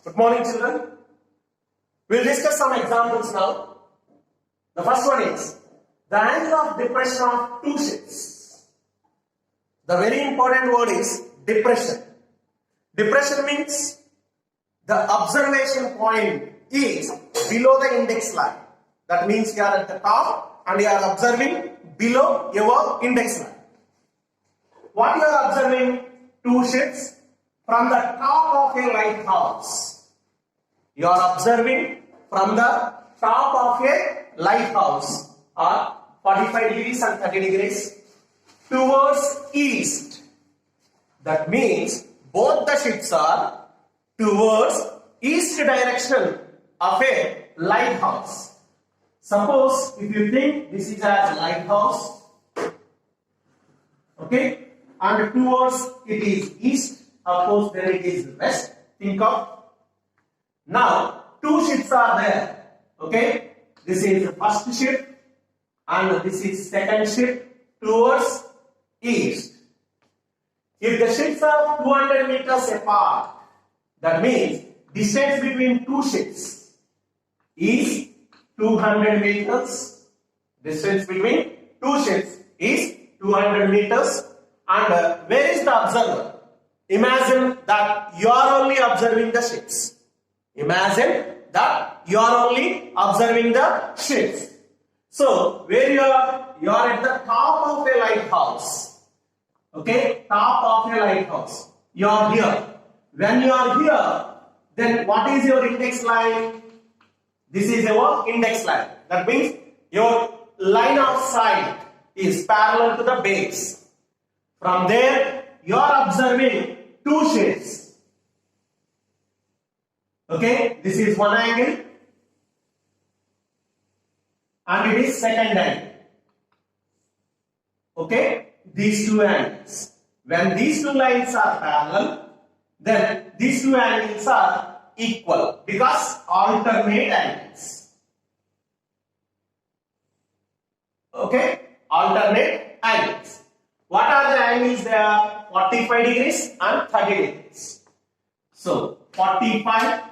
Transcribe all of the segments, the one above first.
Good morning, children. We'll discuss some examples now. The first one is the angle of depression of two ships. The very important word is depression. Depression means the observation point is below the index line. That means you are at the top and you are observing below your index line. What you are observing? Two ships from the top of a lighthouse. You are observing from the top of a lighthouse or 45 degrees and 30 degrees towards east. That means both the ships are towards east direction of a lighthouse. Suppose if you think this is as lighthouse, okay, and towards it is east, of course then it is west. Think of. Now two ships are there, okay. This is the first ship and this is second ship towards east. If the ships are 200 meters apart, that means distance between two ships is 200 meters. Distance between two ships is 200 meters. And where is the observer? Imagine that you are only observing the ships. Imagine that you are only observing the ships. So where you are at the top of a lighthouse. Okay, top of a lighthouse. You are here. When you are here, then what is your index line? This is your index line. That means your line of sight is parallel to the base. From there, you are observing two ships. Okay, this is one angle and it is second angle. Okay, these two angles. When these two lines are parallel, then these two angles are equal because alternate angles. Okay, alternate angles. What are the angles there? 45 degrees and 30 degrees. So 45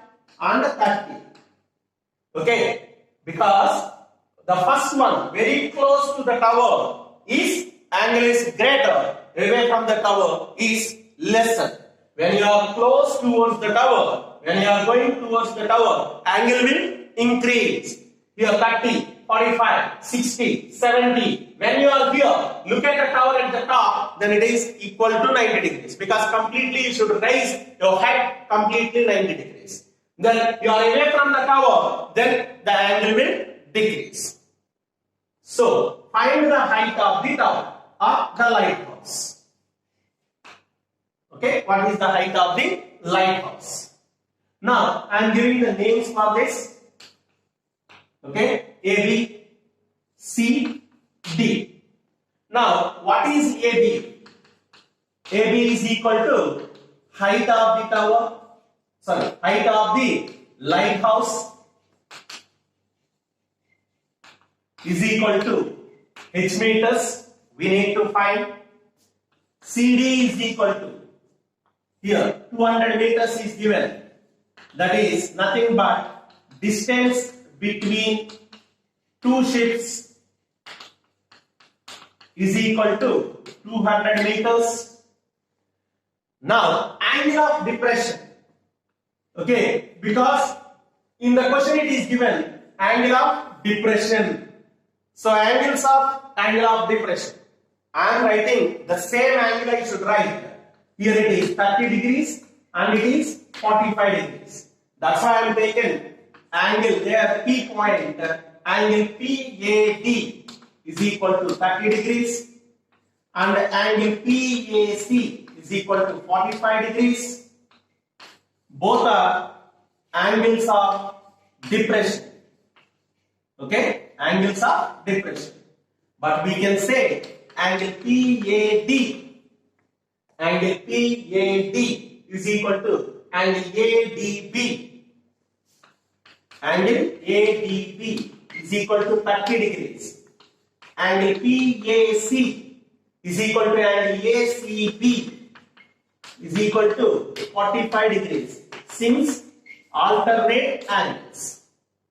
and 30. Okay, because the first one very close to the tower is angle is greater, away from the tower is lesser. When you are close towards the tower, when you are going towards the tower, angle will increase. Here 30, 45, 60, 70. When you are here, look at the tower at the top, then it is equal to 90 degrees. Because completely you should raise your head completely 90 degrees. Then you are away from the tower, then the angle will decrease. So find the height of the tower or the lighthouse. Okay, what is the height of the lighthouse? Now I am giving the names for this. Okay, A, B, C, D. Now, what is AB? AB is equal to height of the tower, height of the lighthouse is equal to H meters. We need to find. CD is equal to, here 200 meters is given. That is nothing but distance between two ships is equal to 200 meters. Now, angle of depression. Okay, because in the question it is given angle of depression. So, angle of depression. I am writing the same angle I should write. Here it is 30 degrees and it is 45 degrees. That's why I am taking angle there, P point, angle PAD is equal to 30 degrees and angle PAC is equal to 45 degrees. Both are angles of depression. Okay, angles of depression. But we can say angle PAD is equal to angle ADB. Angle ADB is equal to 30 degrees. Angle PAC is equal to angle ACB is equal to 45 degrees. Since alternate angles.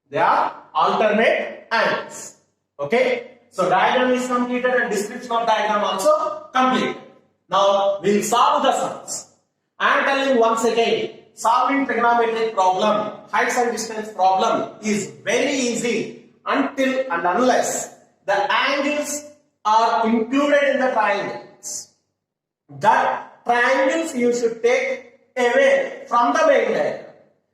They are alternate angles. Okay. So diagram is completed and description of diagram also completed. Now we will solve the sums. I am telling once again, solving trigonometric problem, heights and distance problem is very easy until and unless the angles are included in the triangles. That triangles you should take away from the main diagram.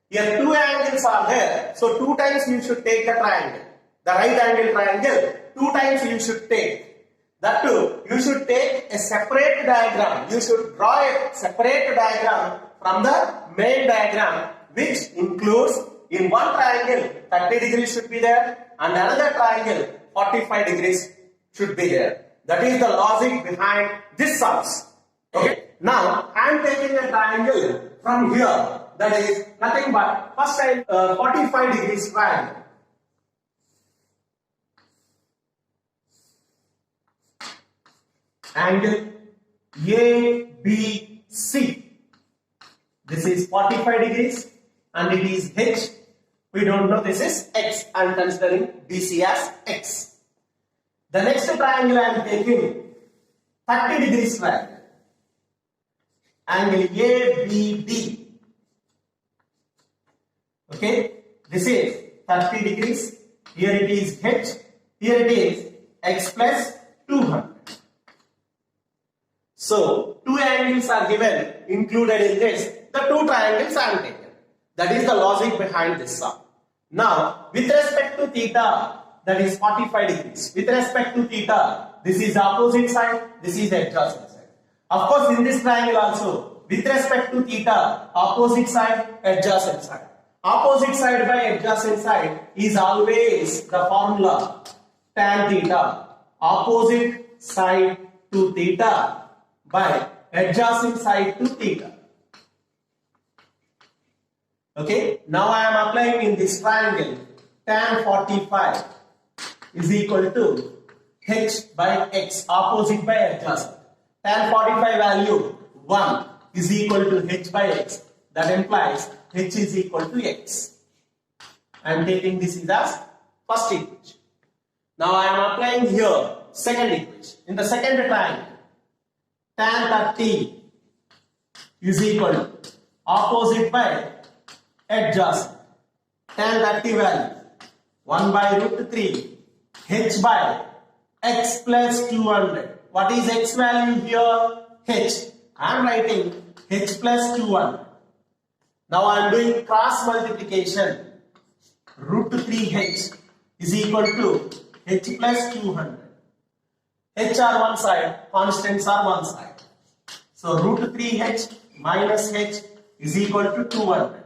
Here two angles are there, so 2 times you should take the triangle. The right angle triangle, 2 times you should take. That too, you should take a separate diagram. You should draw a separate diagram from the main diagram, which includes in one triangle 30 degrees should be there and another triangle 45 degrees should be there. That is the logic behind this sums. Okay. Now I am taking a triangle from here. That is nothing but first time 45 degrees triangle. Angle ABC. This is 45 degrees and it is H. We don't know, this is X. I am considering BC as X. The next triangle I am taking 30 degrees triangle. Angle ABD. Okay. This is 30 degrees. Here it is H. Here it is X plus 200. So, 2 angles are given, included in this, the 2 triangles I am taken. That is the logic behind this sum. Now, with respect to theta, that is 45 degrees. With respect to theta, this is opposite side, this is adjacent side. Of course, in this triangle also, with respect to theta, opposite side, adjacent side. Opposite side by adjacent side is always the formula tan theta. Opposite side to theta by adjacent side to theta. Okay, now I am applying in this triangle tan 45 is equal to H by X, opposite by adjacent. Tan 45 value 1 is equal to H by X. That implies H is equal to X. I am taking this as first equation. Now I am applying here second equation. In the second triangle, tan 30 is equal to opposite by adjacent. Tan 30 value 1 by root 3 H by X plus 200. What is X value here? H. I am writing H plus 200. Now I am doing cross multiplication. Root 3H is equal to H plus 200. H are one side, constants are one side. So root 3H minus H is equal to 200.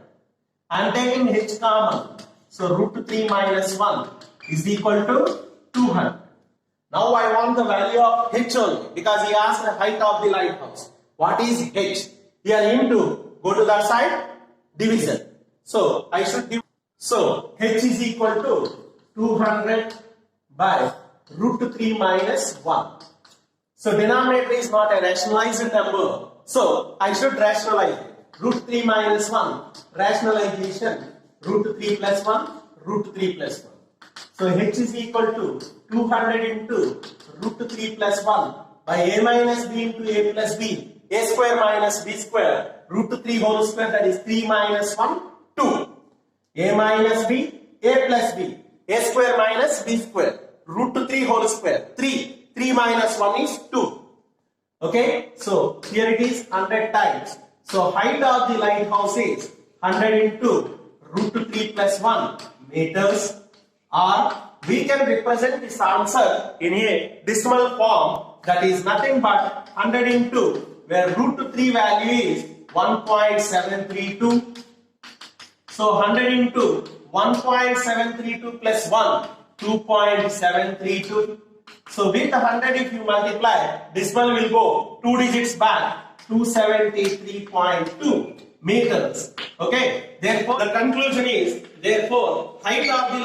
I am taking H common. So root 3 minus 1 is equal to 200. Now I want the value of H only because he asked the height of the lighthouse. What is H? Here into, go to that side, division. So I should divide. So H is equal to 200 by root 3 minus 1. So denominator is not a rationalized number. So I should rationalize it. Root 3 minus 1, rationalization, root 3 plus 1, root 3 plus 1. So H is equal to 200 into root 3 plus 1 by a minus b into a plus b, a square minus b square, root 3 whole square, that is 3 minus 1, 2. A minus b, a plus b, a square minus b square, root 3 whole square, 3. 3 minus 1 is 2. Okay, so here it is 100 times. So height of the lighthouse is 100 into root 3 plus 1 meters, or we can represent this answer in a decimal form, that is nothing but 100 into where root 3 value is 1.732. So 100 into 1.732 plus 1, 2.732. So with 100 if you multiply, decimal will go 2 digits back, 273.2 meters. Okay, therefore the conclusion is, therefore height of the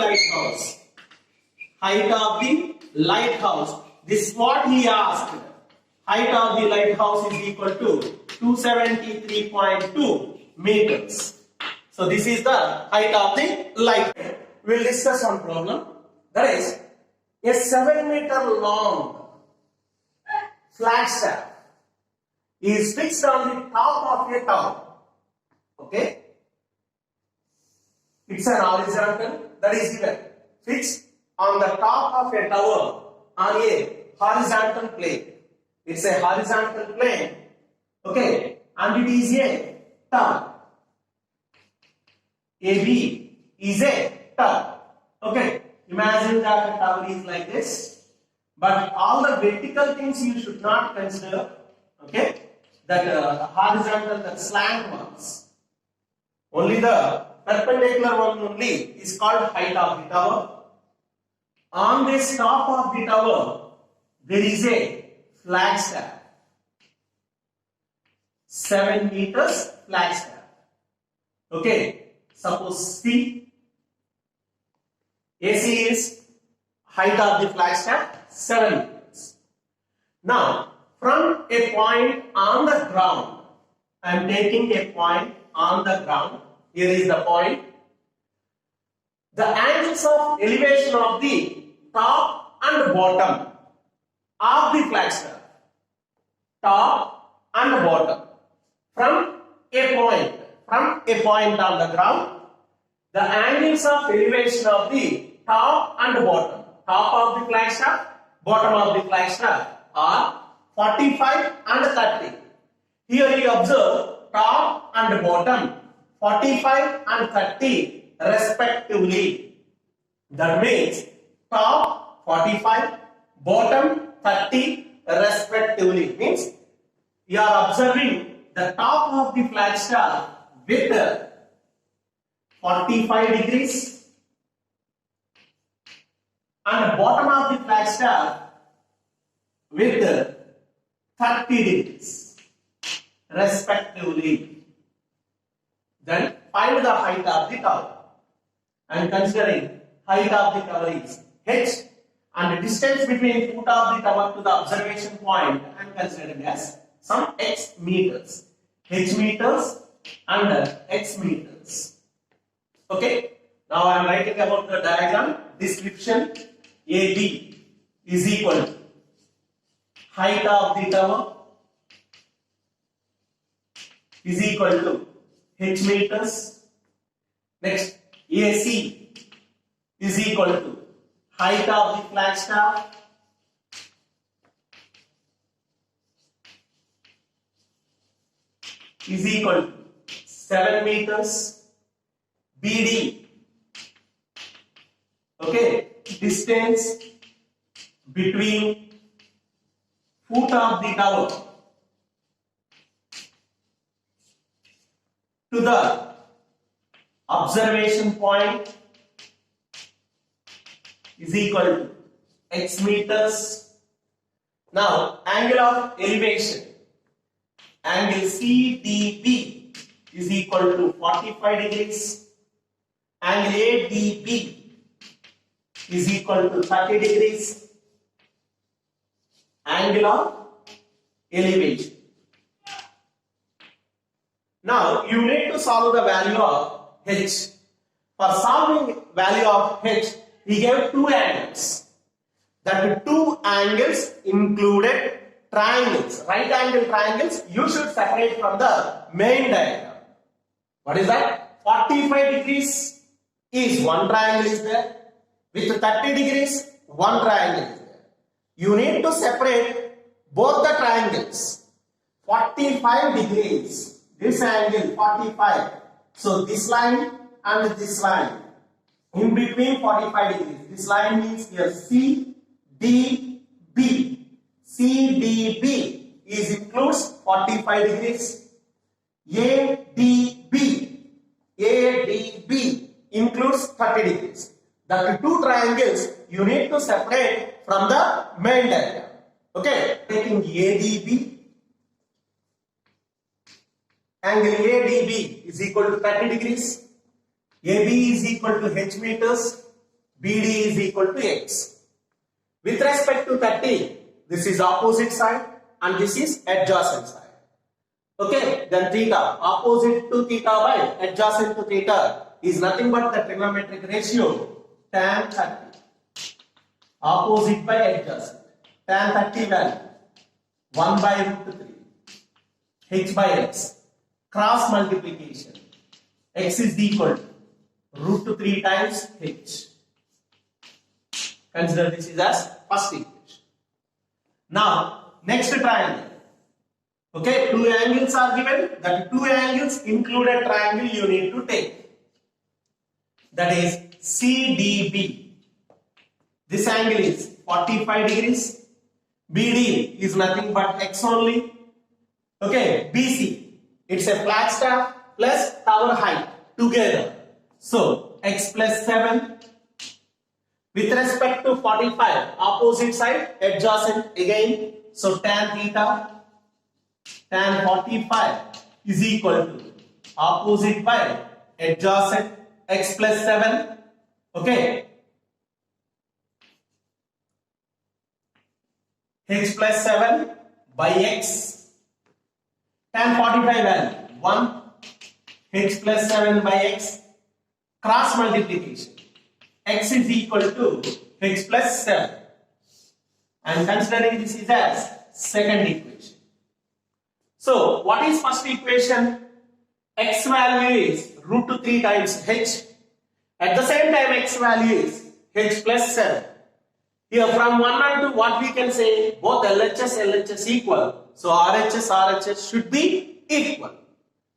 lighthouse, this is what he asked. Height of the lighthouse is equal to 273.2 meters. So this is the height of the light. We'll discuss one problem. That is a 7-meter long flagstaff is fixed on the top of a tower. Okay? It's an horizontal that is given. Fixed on the top of a tower on a horizontal plane. It's a horizontal plane. Okay? And it is a tower. AB is a tower. Okay? Imagine that a tower is like this. But all the vertical things you should not consider. Okay? That horizontal, that slant ones. Only the perpendicular one only is called height of the tower. On this top of the tower, there is a flagstaff. 7 meters flagstaff. Okay, suppose C. AC is height of the flagstaff 7 meters. Now, from a point on the ground, I am taking a point on the ground. Here is the point. The angles of elevation of the top and bottom of the flagstaff. Top and bottom. From a point on the ground, the angles of elevation of the top and bottom. Top of the flagstaff, bottom of the flagstaff are 45 and 30. Here you observe top and bottom 45 and 30 respectively. That means top 45, bottom 30 respectively. Means you are observing the top of the flagstaff with 45 degrees and the bottom of the flagstaff with 30 degrees respectively. Then find the height of the tower. And considering height of the tower is h and the distance between foot of the tower to the observation point I am considering as some x meters. H meters and x meters. Okay. Now I am writing about the diagram. Description AB is equal to height of the tower is equal to h meters. Next, AC is equal to height of the flagstaff is equal to 7 meters. BD, okay, distance between foot of the tower to the observation point is equal to x meters. Now, angle of elevation, angle CDB is equal to 45 degrees. Angle ADB is equal to 30 degrees. Angle of elevation. Now, you need to solve the value of h. For solving value of h, he gave two angles. That two angles included triangles. Right angle triangles you should separate from the main diagram. What is that? 45 degrees is one triangle is there. With 30 degrees, one triangle is there. You need to separate both the triangles. 45 degrees. This angle 45. So this line and this line. In between 45 degrees. This line means here CDB. CDB is includes 45 degrees. ADB includes 30 degrees. The two triangles you need to separate from the main diagram. Okay, taking ADB, angle ADB is equal to 30 degrees. AB is equal to h meters. BD is equal to x. With respect to 30, this is opposite side and this is adjacent side. Okay, then theta, opposite to theta by adjacent to theta is nothing but the trigonometric ratio tan 30. Opposite by adjacent. Tan 30 value 1 by root 3. H by x. Cross multiplication. X is equal to root 3 times h. Consider this is as first equation. Now, next triangle. Okay, two angles are given. That two angles include a triangle you need to take. That is CDB. This angle is 45 degrees. BD is nothing but x only. Okay, BC. It's a flagstaff plus tower height together. So, x plus 7. With respect to 45, opposite side, adjacent again. So, tan theta. Tan 45 is equal to opposite by adjacent x plus 7. Okay. H plus 7 by x. Tan 45 value 1. H plus 7 by x. Cross multiplication. X is equal to h plus 7. And considering this is as second equation. So, what is first equation? X value is root 3 times h. At the same time, x value is h plus 7. Here from 1 and 2, what we can say? Both LHS equal. So, RHS should be equal.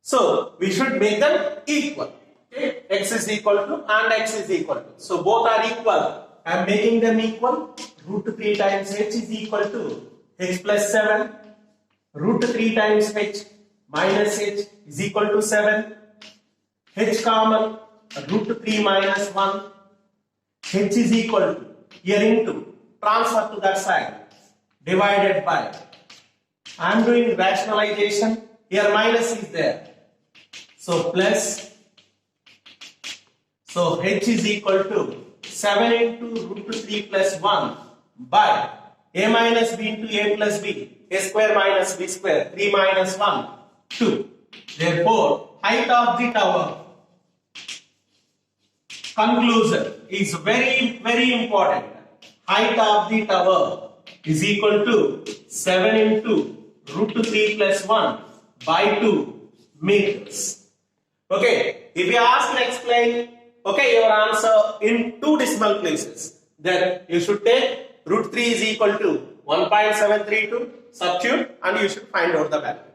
So, we should make them equal. Okay? X is equal to and x is equal to. So, both are equal. I am making them equal. Root 3 times h is equal to h plus 7. Root 3 times h minus h is equal to 7. H common, root 3 minus 1. H is equal to, here into, transfer to that side, divided by. I am doing rationalization. Here minus is there. So plus. So h is equal to 7 into root 3 plus 1 by a minus b into a plus b. A square minus b square, 3 minus 1, 2. Therefore, height of the tower. Conclusion is very, very important. Height of the tower is equal to 7 into root 3 plus 1 by 2 meters. Okay, if you ask and explain, okay, your answer in 2 decimal places, then you should take root 3 is equal to 1.732, substitute and you should find out the value.